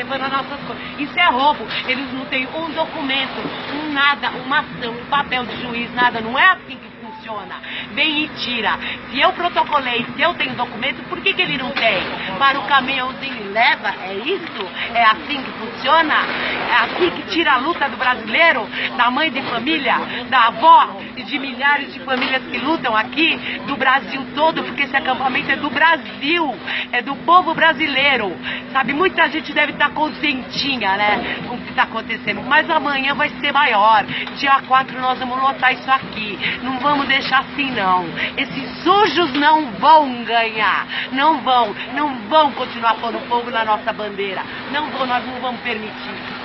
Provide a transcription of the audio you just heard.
levando as nossas coisas. Isso é roubo. Eles não têm um documento, um nada, uma ação, um papel de juiz, nada. Não é assim que funciona. Vem e tira. Se eu protocolei, se eu tenho documento, por que ele não tem? Para o caminhãozinho e leva? É isso? É assim que funciona? É assim que tira a luta do brasileiro, da mãe de família, da avó e de milhares de famílias que lutam aqui, do Brasil todo, porque esse acampamento é do Brasil, é do povo brasileiro. Sabe, muita gente deve estar conscientinha, né, com o que está acontecendo, mas amanhã vai ser maior. Dia 4 nós vamos lotar isso aqui. Não vamos deixar assim, não. Esses sujos não vão ganhar. Não vão continuar pondo fogo na nossa bandeira. Não vão, nós não vamos permitir.